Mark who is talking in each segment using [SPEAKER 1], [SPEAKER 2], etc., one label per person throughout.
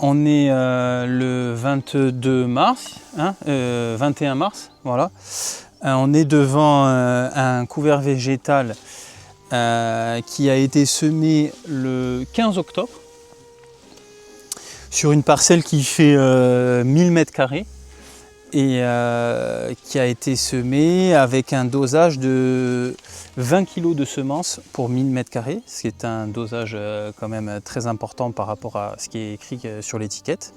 [SPEAKER 1] on est le 22 mars, 21 mars, voilà. On est devant un couvert végétal qui a été semé le 15 octobre sur une parcelle qui fait 1000 m² et qui a été semé avec un dosage de 20 kg de semences pour 1000 m², ce qui est un dosage quand même très important par rapport à ce qui est écrit sur l'étiquette.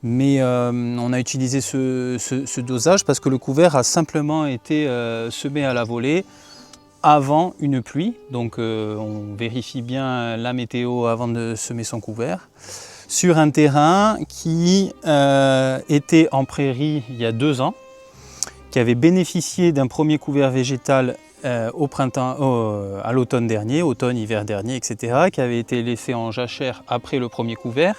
[SPEAKER 1] Mais on a utilisé ce dosage parce que le couvert a simplement été semé à la volée avant une pluie. Donc on vérifie bien la météo avant de semer son couvert. Sur un terrain qui était en prairie il y a 2 ans, qui avait bénéficié d'un premier couvert végétal au printemps, à l'automne dernier, automne-hiver dernier, etc., qui avait été laissé en jachère après le premier couvert,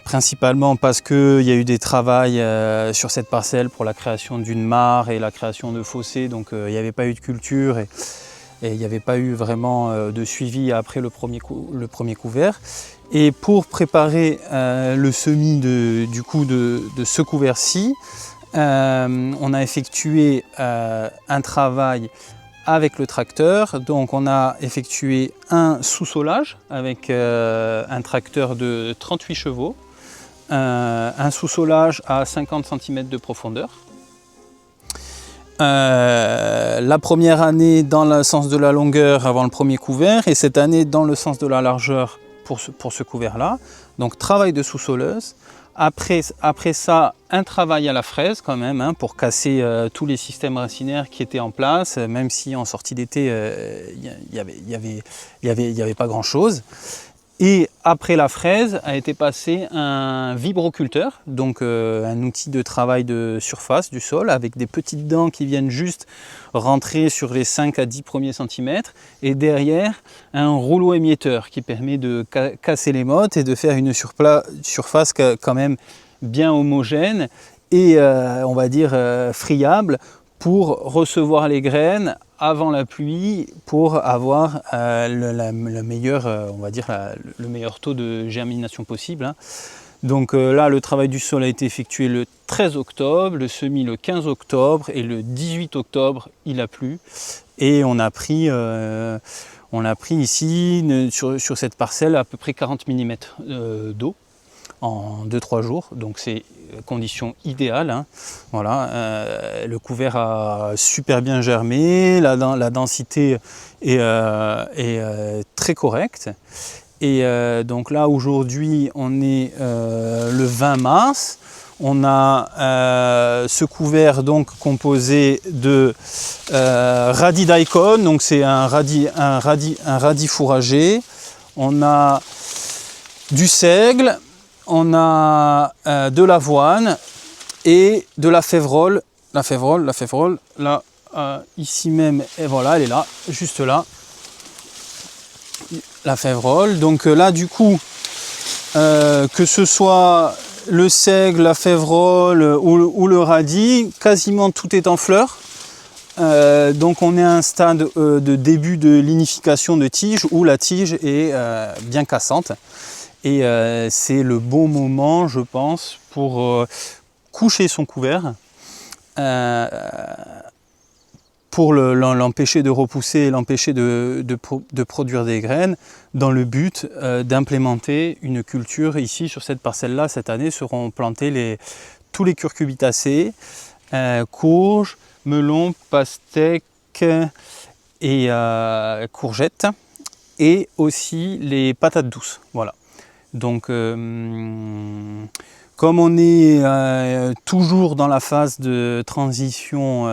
[SPEAKER 1] principalement parce qu'il y a eu des travaux sur cette parcelle pour la création d'une mare et la création de fossés, donc il n'y avait pas eu de culture et il n'y avait pas eu vraiment de suivi après le premier couvert. Et pour préparer le semis de ce couvert-ci, on a effectué un travail avec le tracteur. Donc on a effectué un sous-solage avec un tracteur de 38 chevaux, un sous-solage à 50 cm de profondeur. La première année dans le sens de la longueur avant le premier couvert et cette année dans le sens de la largeur pour ce couvert-là. Donc travail de sous-soleuse. Après ça, un travail à la fraise quand même, pour casser tous les systèmes racinaires qui étaient en place, même si en sortie d'été, il y avait pas grand-chose. Et après la fraise a été passé un vibroculteur, donc un outil de travail de surface du sol avec des petites dents qui viennent juste rentrer sur les 5 à 10 premiers centimètres et derrière un rouleau émietteur qui permet de casser les mottes et de faire une surface quand même bien homogène et on va dire friable pour recevoir les graines avant la pluie pour avoir le meilleur, on va dire le meilleur taux de germination possible. Donc là, le travail du sol a été effectué le 13 octobre, le semis le 15 octobre et le 18 octobre, il a plu. Et on a pris ici, sur cette parcelle, à peu près 40 mm d'eau en 2-3 jours, donc c'est condition idéale. Voilà, le couvert a super bien germé, la densité est très correcte. Et donc là aujourd'hui on est le 20 mars, on a ce couvert donc composé de radis daikon, donc c'est un radis fourragé, on a du seigle, on a de l'avoine et de la févrole. La févrole, là, ici même, et voilà, elle est là, juste là. La févrole. Donc là, du coup, que ce soit le seigle, la févrole ou le radis, quasiment tout est en fleurs. Donc on est à un stade de début de linification de tige où la tige est bien cassante. Et c'est le bon moment, je pense, pour coucher son couvert, pour l'empêcher de repousser et l'empêcher de produire des graines, dans le but d'implémenter une culture. Ici, sur cette parcelle-là, cette année, seront plantés tous les curcubitacées, courges, melons, pastèques et courgettes, et aussi les patates douces. Voilà. Donc, comme on est toujours dans la phase de transition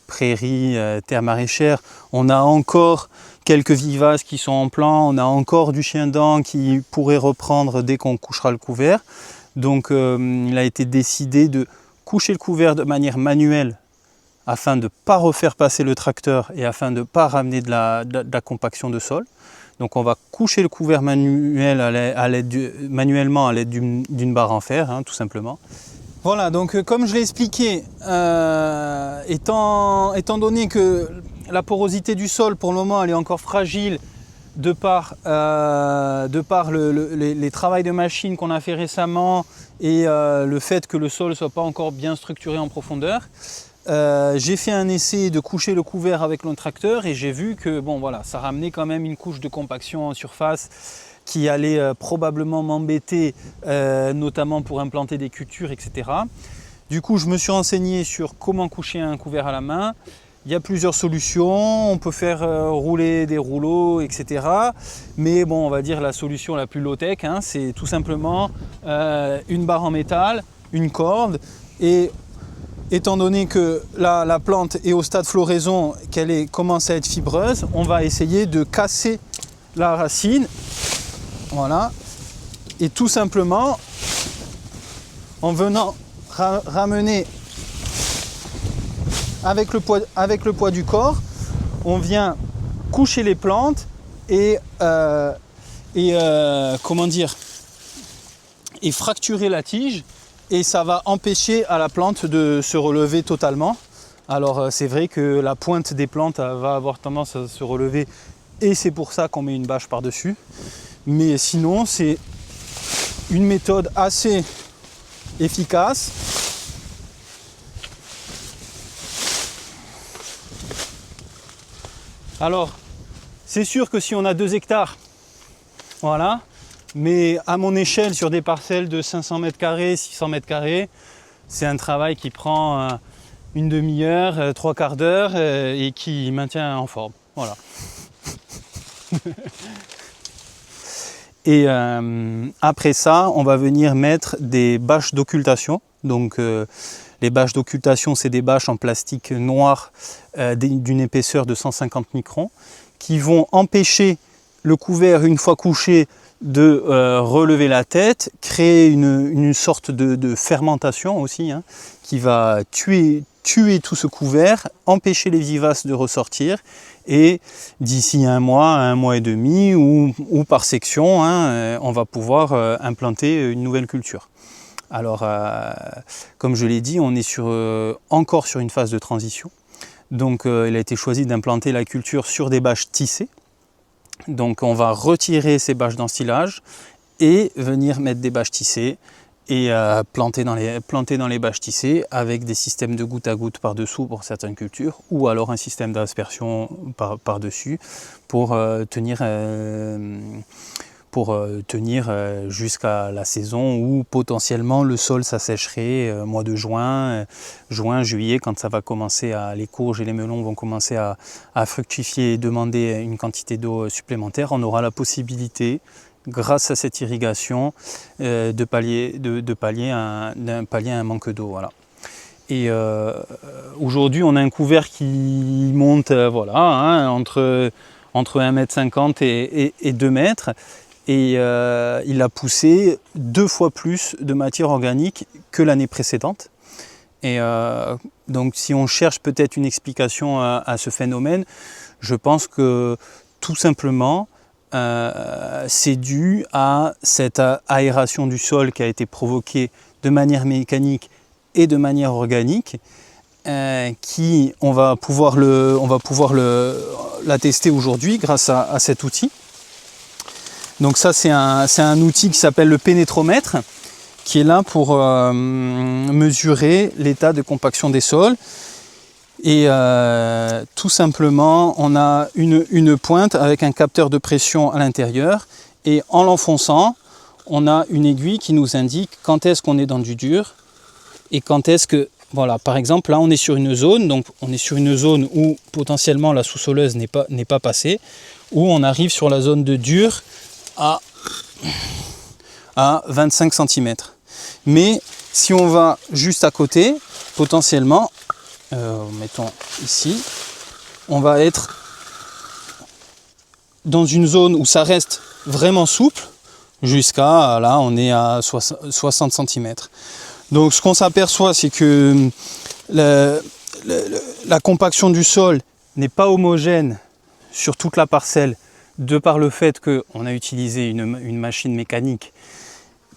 [SPEAKER 1] prairie, terre maraîchère, on a encore quelques vivaces qui sont en plan, on a encore du chien-dent qui pourrait reprendre dès qu'on couchera le couvert. Donc, il a été décidé de coucher le couvert de manière manuelle afin de ne pas refaire passer le tracteur et afin de ne pas ramener de la compaction de sol. Donc on va coucher le couvert manuellement à l'aide d'une barre en fer, tout simplement. Voilà, donc comme je l'ai expliqué, étant donné que la porosité du sol pour le moment elle est encore fragile, les travaux de machine qu'on a fait récemment et le fait que le sol ne soit pas encore bien structuré en profondeur, j'ai fait un essai de coucher le couvert avec le tracteur et j'ai vu que bon, voilà, ça ramenait quand même une couche de compaction en surface qui allait probablement m'embêter, notamment pour implanter des cultures, etc. Du coup, je me suis renseigné sur comment coucher un couvert à la main. Il y a plusieurs solutions, on peut faire rouler des rouleaux, etc. Mais bon, on va dire la solution la plus low-tech, hein, c'est tout simplement une barre en métal, une corde, et étant donné que la plante est au stade floraison, qu'elle commence à être fibreuse, on va essayer de casser la racine, voilà, et tout simplement, en venant ramener avec le poids du corps, on vient coucher les plantes et comment dire, et fracturer la tige, et ça va empêcher à la plante de se relever totalement. Alors c'est vrai que la pointe des plantes va avoir tendance à se relever et c'est pour ça qu'on met une bâche par-dessus. Mais sinon c'est une méthode assez efficace. Alors, c'est sûr que si on a 2 hectares, voilà, mais à mon échelle, sur des parcelles de 500 mètres carrés, 600 mètres carrés, c'est un travail qui prend une demi-heure, 3/4 d'heure et qui maintient en forme. Voilà. Et après ça, on va venir mettre des bâches d'occultation. Donc, les bâches d'occultation, c'est des bâches en plastique noir d'une épaisseur de 150 microns qui vont empêcher le couvert, une fois couché, de relever la tête, créer une sorte de fermentation aussi, hein, qui va tuer tout ce couvert, empêcher les vivaces de ressortir, et d'ici un mois et demi, ou par section, hein, on va pouvoir implanter une nouvelle culture. Alors, comme je l'ai dit, on est encore sur une phase de transition. Donc, il a été choisi d'implanter la culture sur des bâches tissées. Donc, on va retirer ces bâches d'ensilage et venir mettre des bâches tissées et planter dans les bâches tissées avec des systèmes de goutte à goutte par-dessous pour certaines cultures, ou alors un système d'aspersion par-dessus pour tenir jusqu'à la saison où potentiellement le sol s'assècherait, mois de juin, juillet, quand ça va commencer les courges et les melons vont commencer à fructifier et demander une quantité d'eau supplémentaire. On aura la possibilité, grâce à cette irrigation, de pallier un manque d'eau. Voilà. Et aujourd'hui, on a un couvert qui monte voilà, hein, entre 1,50 m et 2 mètres. Et il a poussé 2 fois plus de matière organique que l'année précédente. Et donc si on cherche peut-être une explication à ce phénomène, je pense que tout simplement c'est dû à cette aération du sol qui a été provoquée de manière mécanique et de manière organique, on va pouvoir l'attester aujourd'hui grâce à cet outil. Donc ça c'est un outil qui s'appelle le pénétromètre, qui est là pour mesurer l'état de compaction des sols. Et tout simplement, on a une pointe avec un capteur de pression à l'intérieur, et en l'enfonçant, on a une aiguille qui nous indique quand est-ce qu'on est dans du dur et quand est-ce que, voilà, par exemple là on est sur une zone, donc on est sur une zone où potentiellement la sous-soleuse n'est pas passée, où on arrive sur la zone de dur à 25 cm. Mais si on va juste à côté, potentiellement, mettons ici, on va être dans une zone où ça reste vraiment souple, jusqu'à là on est à 60 cm. Donc ce qu'on s'aperçoit, c'est que la compaction du sol n'est pas homogène sur toute la parcelle, de par le fait qu'on a utilisé une machine mécanique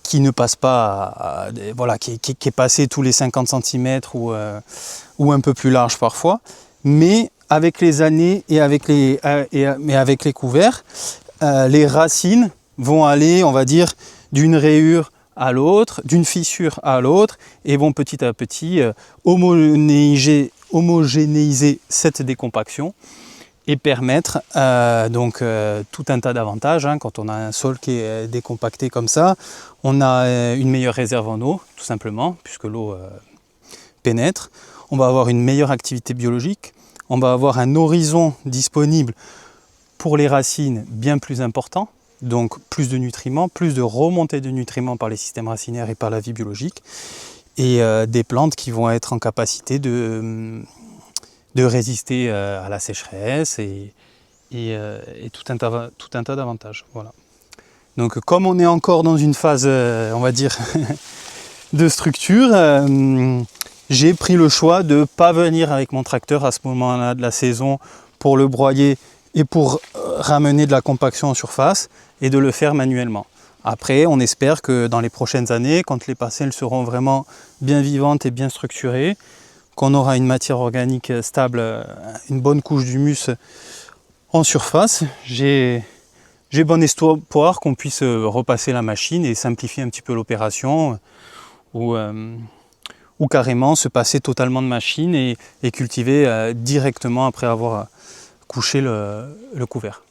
[SPEAKER 1] qui ne passe pas, voilà, qui est passée tous les 50 cm ou un peu plus large parfois. Mais avec les années et avec les couverts, les racines vont aller, on va dire, d'une rayure à l'autre, d'une fissure à l'autre, et vont petit à petit homogénéiser cette décompaction et permettre tout un tas d'avantages. Quand on a un sol qui est décompacté comme ça, on a une meilleure réserve en eau, tout simplement, puisque l'eau pénètre. On va avoir une meilleure activité biologique, on va avoir un horizon disponible pour les racines bien plus important, donc plus de nutriments, plus de remontée de nutriments par les systèmes racinaires et par la vie biologique, et des plantes qui vont être en capacité de résister à la sécheresse et tout un tas d'avantages. Voilà. Donc comme on est encore dans une phase, on va dire, de structure, j'ai pris le choix de ne pas venir avec mon tracteur à ce moment-là de la saison pour le broyer et pour ramener de la compaction en surface et de le faire manuellement. Après, on espère que dans les prochaines années, quand les parcelles seront vraiment bien vivantes et bien structurées, qu'on aura une matière organique stable, une bonne couche d'humus en surface, j'ai bon espoir qu'on puisse repasser la machine et simplifier un petit peu l'opération ou carrément se passer totalement de machine et cultiver directement après avoir couché le couvert.